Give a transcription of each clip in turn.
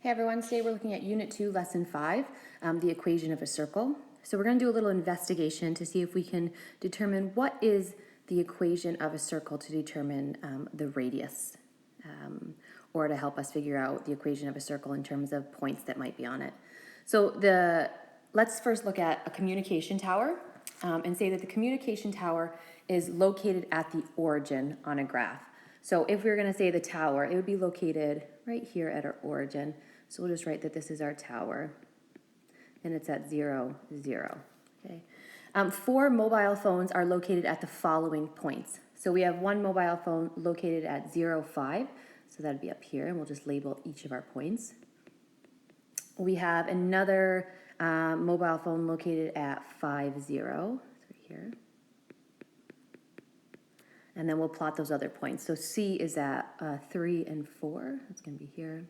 Hey everyone, today we're looking at Unit 2, Lesson 5, the equation of a circle. So we're going to do a little investigation to see if we can determine what is the equation of a circle to determine the radius, or to help us figure out the equation of a circle in terms of points that might be on it. So let's first look at a communication tower and say that the communication tower is located at the origin on a graph. So if we were going to say the tower, it would be located right here at our origin. So we'll just write that this is our tower, and it's at 0, 0. Okay. 4 mobile phones are located at the following points. So we have one mobile phone located at 0, 5. So that'd be up here, and we'll just label each of our points. We have another mobile phone located at 5, 0. It's right here. And then we'll plot those other points. So C is at 3 and 4. That's going to be here.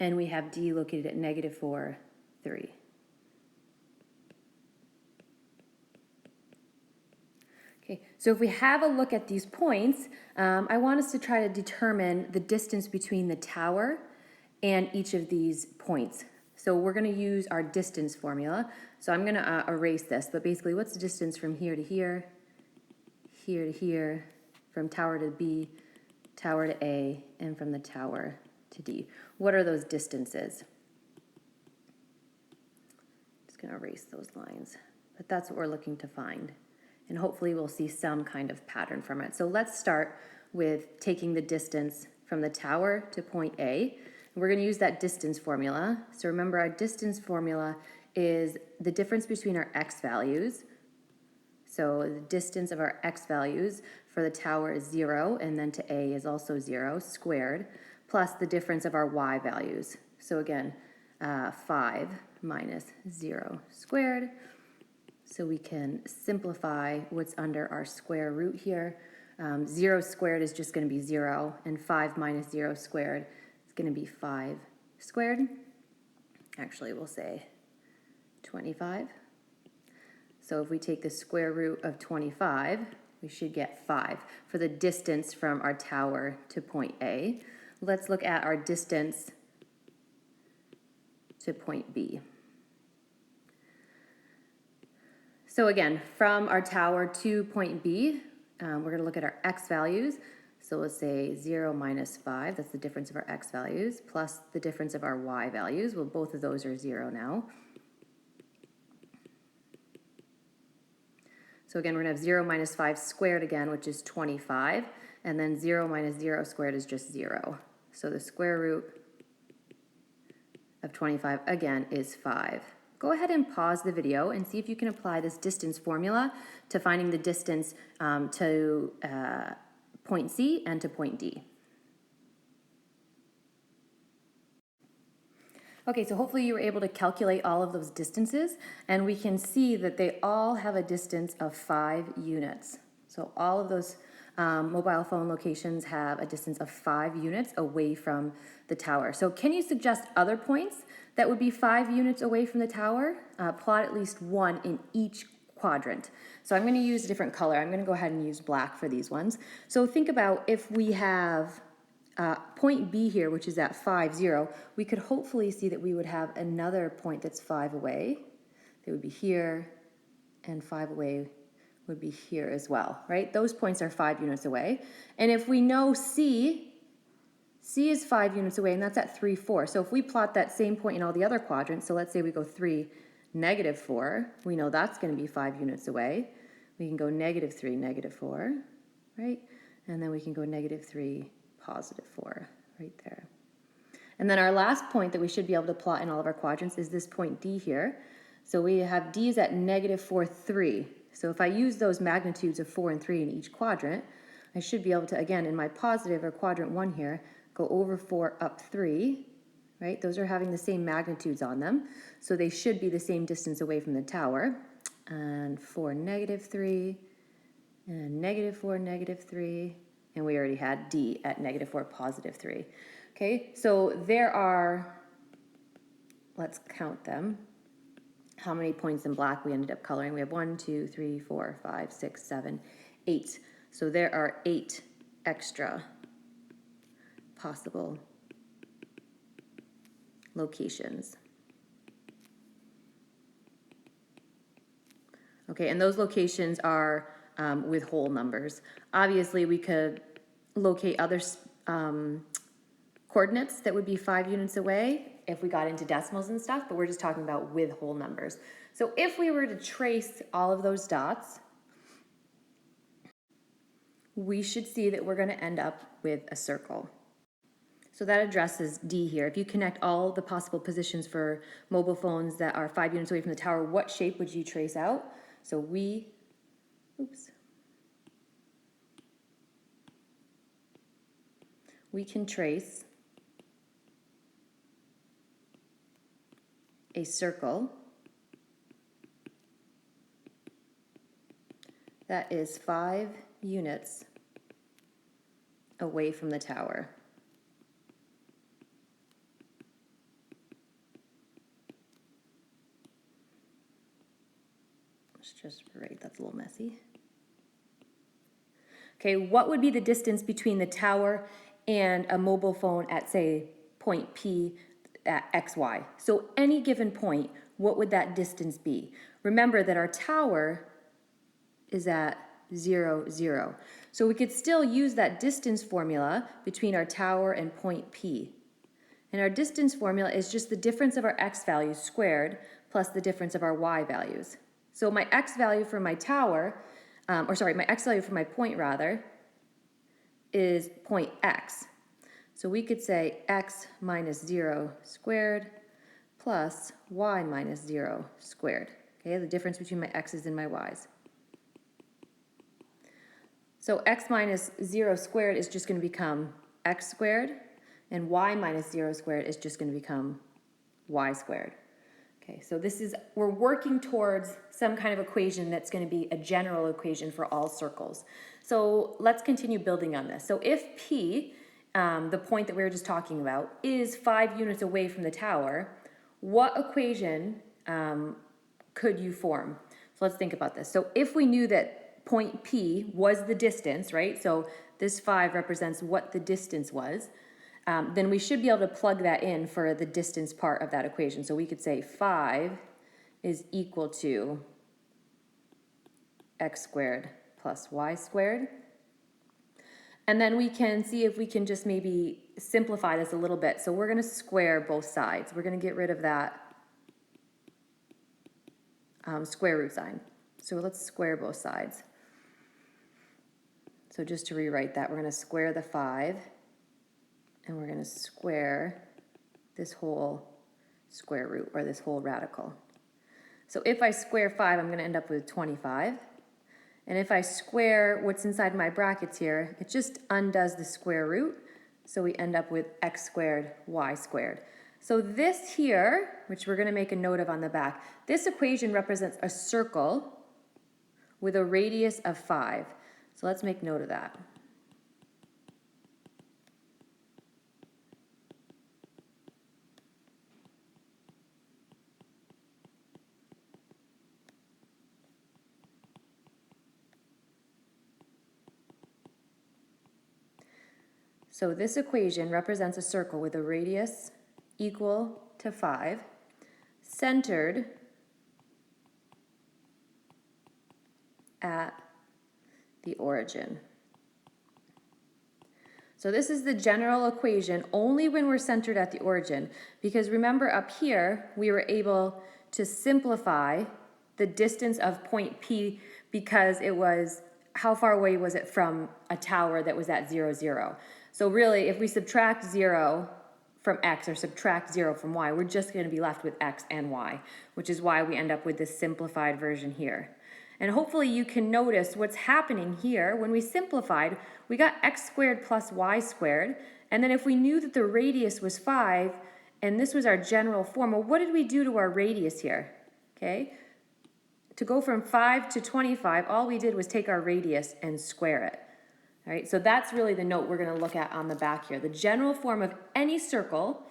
And we have D located at negative 4, 3. Okay, so if we have a look at these points, I want us to try to determine the distance between the tower and each of these points. So we're going to use our distance formula. So I'm going to erase this, but basically what's the distance from here to here, here to here, from tower to B, tower to A, and from the tower to D? What are those distances? Just going to erase those lines, but that's what we're looking to find. And hopefully we'll see some kind of pattern from it. So let's start with taking the distance from the tower to point A. We're going to use that distance formula. So remember, our distance formula is the difference between our x values. So the distance of our x values for the tower is 0, and then to A is also 0 squared, plus the difference of our y values. So again, 5 minus 0 squared. So we can simplify what's under our square root here. 0 squared is just going to be 0, and 5 minus 0 squared is going to be 5 squared. Actually, we'll say 25. So if we take the square root of 25, we should get 5 for the distance from our tower to point A. Let's look at our distance to point B. So again, from our tower to point B, we're going to look at our x values. So let's say 0 minus 5, that's the difference of our x values, plus the difference of our y values. Well, both of those are 0 now. So again, we're going to have 0 minus 5 squared again, which is 25. And then 0 minus 0 squared is just 0. So the square root of 25, again, is 5. Go ahead and pause the video and see if you can apply this distance formula to finding the distance to point C and to point D. Okay, so hopefully you were able to calculate all of those distances, and we can see that they all have a distance of 5 units. So all of those mobile phone locations have a distance of 5 units away from the tower. So can you suggest other points that would be 5 units away from the tower? Plot at least one in each quadrant. So I'm going to use a different color. I'm going to go ahead and use black for these ones. So think about if we have point B here, which is at 5, 0, we could hopefully see that we would have another point that's 5 away. They would be here, and 5 away would be here as well, right? Those points are 5 units away. And if we know C is 5 units away, and that's at 3, 4. So if we plot that same point in all the other quadrants, so let's say we go 3, negative 4, we know that's going to be 5 units away. We can go negative 3, negative 4, right? And then we can go negative 3, positive 4, right there. And then our last point that we should be able to plot in all of our quadrants is this point D here. So we have D is at negative 4, 3. So if I use those magnitudes of 4 and 3 in each quadrant, I should be able to, again, in my positive or quadrant 1 here, go over 4 up 3, right? Those are having the same magnitudes on them. So they should be the same distance away from the tower. And 4, negative 3, and negative 4, negative 3. And we already had D at negative 4, positive 3. Okay, so there are, let's count them, how many points in black we ended up coloring. We have 1, 2, 3, 4, 5, 6, 7, 8. So there are 8 extra possible locations. Okay, and those locations are with whole numbers. Obviously, we could locate other coordinates that would be 5 units away if we got into decimals and stuff, but we're just talking about with whole numbers. So if we were to trace all of those dots, we should see that we're going to end up with a circle. So that addresses D here. If you connect all the possible positions for mobile phones that are 5 units away from the tower, what shape would you trace out? So we can trace a circle that is 5 units away from the tower. Let's just write, that's a little messy. Okay, what would be the distance between the tower and a mobile phone at, say, point P at XY? So any given point, what would that distance be? Remember that our tower is at 0, 0. So we could still use that distance formula between our tower and point P. And our distance formula is just the difference of our x values squared plus the difference of our y values. So my x value for my tower, my x value for my point rather, is point x. So we could say x minus 0 squared plus y minus 0 squared. Okay, the difference between my x's and my y's. So x minus 0 squared is just going to become x squared, and y minus 0 squared is just going to become y squared. Okay, so we're working towards some kind of equation that's going to be a general equation for all circles. So let's continue building on this. So if P, the point that we were just talking about, is 5 units away from the tower, what equation could you form? So let's think about this. So if we knew that point P was the distance, right? So this 5 represents what the distance was. Then we should be able to plug that in for the distance part of that equation. So we could say 5 is equal to x squared plus y squared. And then we can see if we can just maybe simplify this a little bit. So we're going to square both sides. We're going to get rid of that square root sign. So let's square both sides. So just to rewrite that, we're going to square the 5. And we're going to square this whole square root, or this whole radical. So if I square 5, I'm going to end up with 25. And if I square what's inside my brackets here, it just undoes the square root. So we end up with x squared, y squared. So this here, which we're going to make a note of on the back, this equation represents a circle with a radius of 5. So let's make note of that. So this equation represents a circle with a radius equal to 5, centered at the origin. So this is the general equation only when we're centered at the origin, because remember up here we were able to simplify the distance of point P because it was how far away was it from a tower that was at 0, 0. So really, if we subtract 0 from x or subtract 0 from y, we're just going to be left with x and y, which is why we end up with this simplified version here. And hopefully you can notice what's happening here. When we simplified, we got x squared plus y squared. And then if we knew that the radius was 5, and this was our general form, well, what did we do to our radius here? Okay. To go from 5 to 25, all we did was take our radius and square it. All right, so that's really the note we're going to look at on the back here. The general form of any circle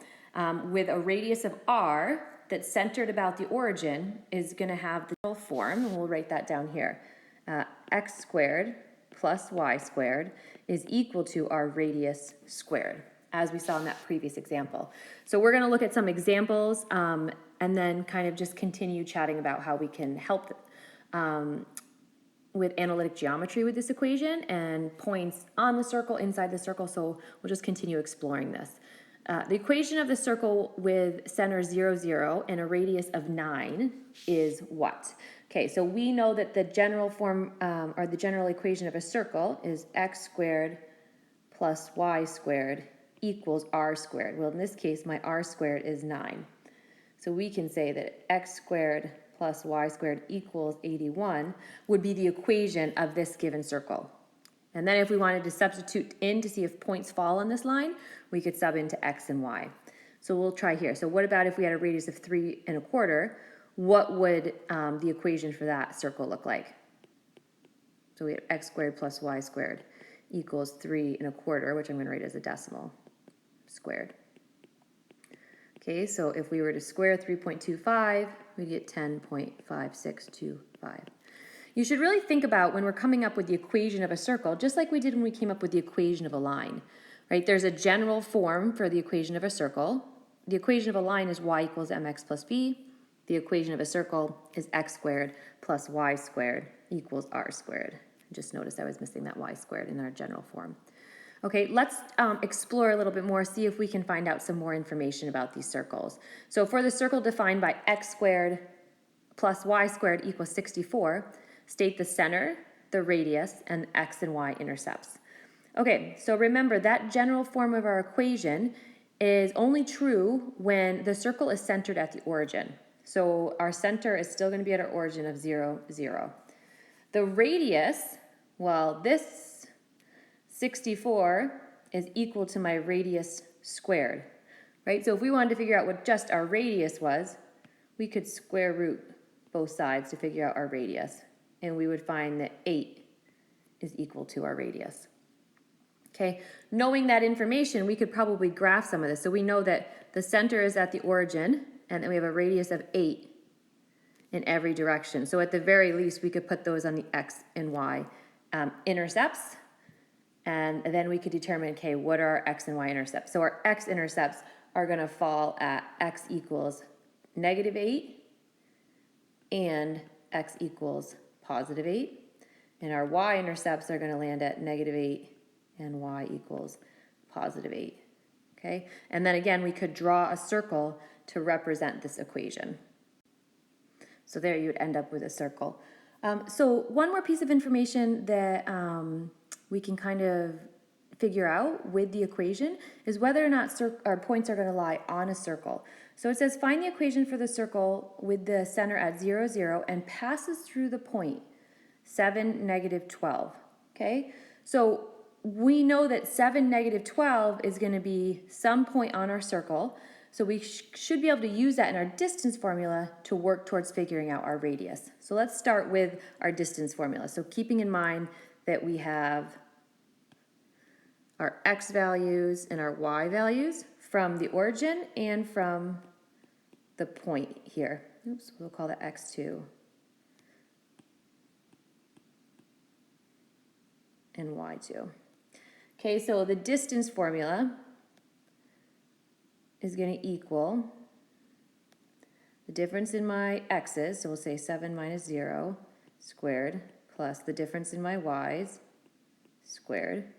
with a radius of r that's centered about the origin is going to have the general form, and we'll write that down here. X squared plus y squared is equal to our radius squared, as we saw in that previous example. So we're going to look at some examples and then kind of just continue chatting about how we can help with analytic geometry with this equation and points on the circle, inside the circle. So we'll just continue exploring this. The equation of the circle with center 0, 0 and a radius of 9 is what? Okay, so we know that the general form or the general equation of a circle is x squared plus y squared equals r squared. Well, in this case, my r squared is 9. So we can say that x squared plus y squared equals 81 would be the equation of this given circle. And then if we wanted to substitute in to see if points fall on this line, we could sub into x and y. So we'll try here. So what about if we had a radius of 3 1/4? What would the equation for that circle look like? So we have x squared plus y squared equals 3 1/4, which I'm going to write as a decimal, squared. Okay, so if we were to square 3.25, we'd get 10.5625. You should really think about when we're coming up with the equation of a circle, just like we did when we came up with the equation of a line, right? There's a general form for the equation of a circle. The equation of a line is y equals mx plus b. The equation of a circle is x squared plus y squared equals r squared. Just notice I was missing that y squared in our general form. Okay, let's explore a little bit more, see if we can find out some more information about these circles. So for the circle defined by x squared plus y squared equals 64, state the center, the radius, and x and y intercepts. Okay, so remember that general form of our equation is only true when the circle is centered at the origin. So our center is still going to be at our origin of 0, 0. The radius, well, this 64 is equal to my radius squared, right? So if we wanted to figure out what just our radius was, we could square root both sides to figure out our radius. And we would find that 8 is equal to our radius. Okay, knowing that information, we could probably graph some of this. So we know that the center is at the origin, and then we have a radius of 8 in every direction. So at the very least, we could put those on the x and y intercepts. And then we could determine, okay, what are our x and y intercepts? So our x intercepts are going to fall at x equals -8 and x equals +8. And our y intercepts are going to land at -8 and y equals +8. Okay? And then again, we could draw a circle to represent this equation. So there you would end up with a circle. So one more piece of information that we can kind of figure out with the equation is whether or not our points are going to lie on a circle. So it says find the equation for the circle with the center at 0, 0 and passes through the point 7, -12. Okay, so we know that 7, -12 is going to be some point on our circle. So we should be able to use that in our distance formula to work towards figuring out our radius. So let's start with our distance formula. So keeping in mind that we have our x values and our y values from the origin and from the point here. Oops, we'll call that x2 and y2. Okay, so the distance formula is going to equal the difference in my x's, so we'll say 7 - 0 squared, plus the difference in my y's squared.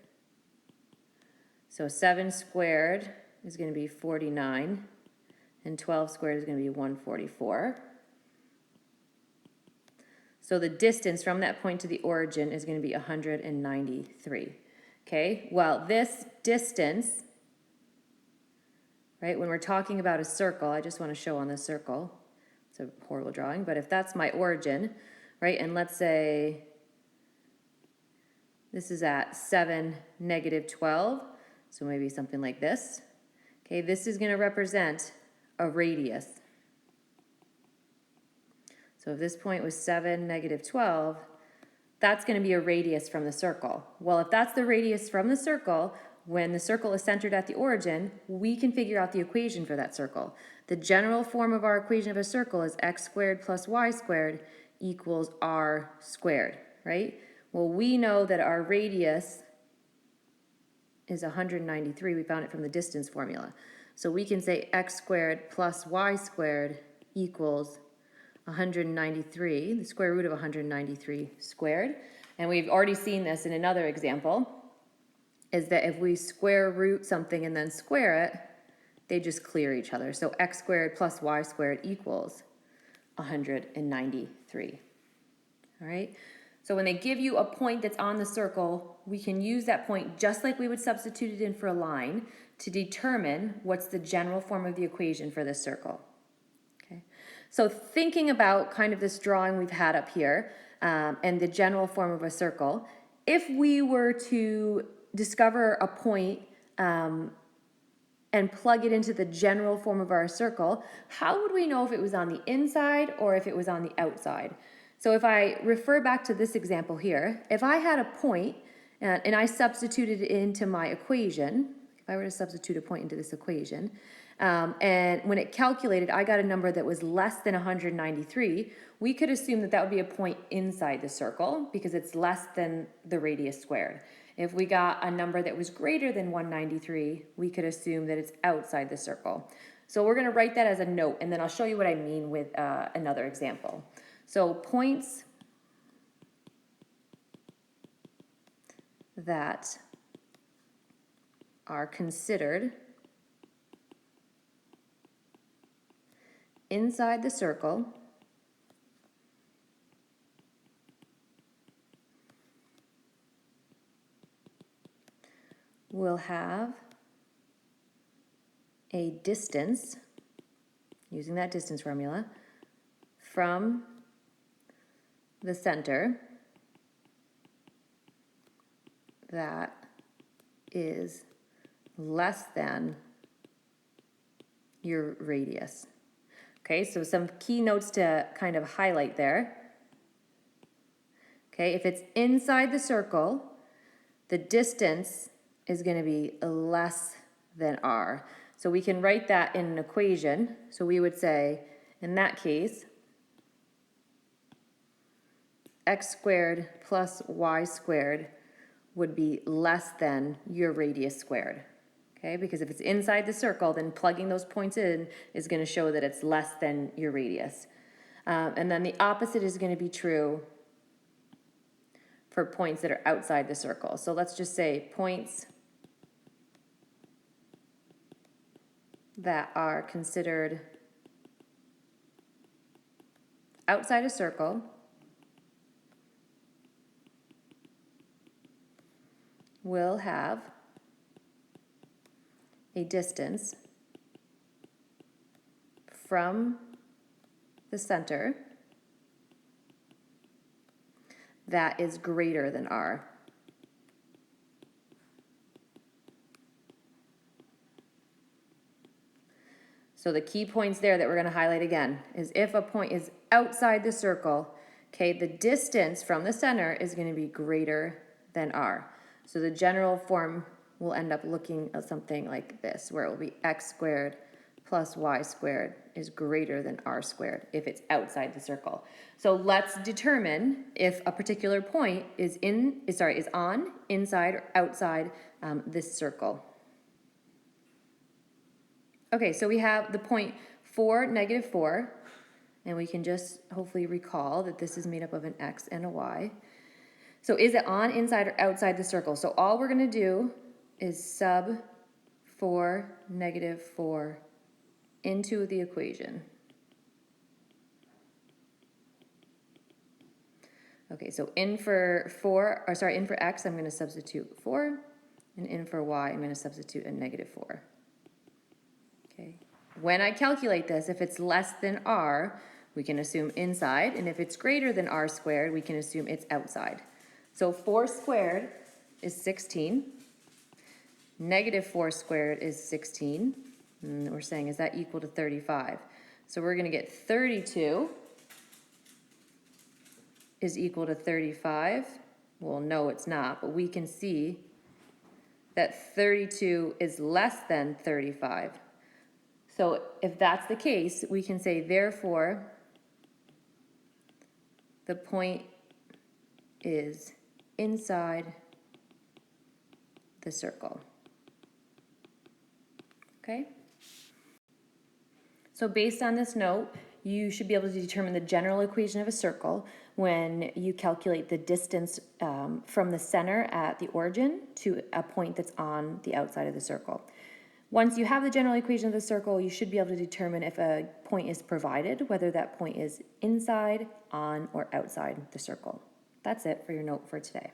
So 7 squared is going to be 49, and 12 squared is going to be 144. So the distance from that point to the origin is going to be 193. Okay, well, this distance, right, when we're talking about a circle, I just want to show on this circle, it's a horrible drawing, but if that's my origin, right, and let's say this is at 7, -12, so maybe something like this. Okay, this is going to represent a radius. So if this point was 7, -12, that's going to be a radius from the circle. Well, if that's the radius from the circle, when the circle is centered at the origin, we can figure out the equation for that circle. The general form of our equation of a circle is x squared plus y squared equals r squared, right? Well, we know that our radius is 193. We found it from the distance formula. So we can say x squared plus y squared equals 193, the square root of 193 squared. And we've already seen this in another example, is that if we square root something and then square it, they just clear each other. So x squared plus y squared equals 193. All right? So when they give you a point that's on the circle, we can use that point just like we would substitute it in for a line to determine what's the general form of the equation for this circle. Okay? So thinking about kind of this drawing we've had up here and the general form of a circle, if we were to discover a point and plug it into the general form of our circle, how would we know if it was on the inside or if it was on the outside? So if I refer back to this example here, if I had a point and I substituted it into my equation, if I were to substitute a point into this equation, and when it calculated, I got a number that was less than 193, we could assume that that would be a point inside the circle because it's less than the radius squared. If we got a number that was greater than 193, we could assume that it's outside the circle. So we're going to write that as a note, and then I'll show you what I mean with another example. So points that are considered inside the circle will have a distance, using that distance formula, from the center that is less than your radius. Okay, so some key notes to kind of highlight there. Okay, if it's inside the circle, the distance is going to be less than r. So we can write that in an equation. So we would say, in that case, x squared plus y squared would be less than your radius squared. Okay, because if it's inside the circle, then plugging those points in is going to show that it's less than your radius. And then the opposite is going to be true for points that are outside the circle. So let's just say points that are considered outside a circle will have a distance from the center that is greater than r. So the key points there that we're going to highlight again is if a point is outside the circle, okay, the distance from the center is going to be greater than r. So the general form will end up looking at something like this, where it will be x squared plus y squared is greater than r squared if it's outside the circle. So let's determine if a particular point is on, inside, or outside this circle. Okay, so we have the point 4, negative 4, and we can just hopefully recall that this is made up of an x and a y. So is it on, inside, or outside the circle? So all we're going to do is sub 4, negative 4 into the equation. Okay, so in for x, I'm going to substitute 4, and in for y, I'm going to substitute a negative 4. Okay. When I calculate this, if it's less than r, we can assume inside, and if it's greater than r squared, we can assume it's outside. So 4 squared is 16. Negative 4 squared is 16. And we're saying, is that equal to 35? So we're going to get 32 is equal to 35. Well, no, it's not, but we can see that 32 is less than 35. So if that's the case, we can say, therefore, the point is inside the circle. Okay? So based on this note, you should be able to determine the general equation of a circle when you calculate the distance from the center at the origin to a point that's on the outside of the circle. Once you have the general equation of the circle, you should be able to determine if a point is provided, whether that point is inside, on, or outside the circle. That's it for your note for today.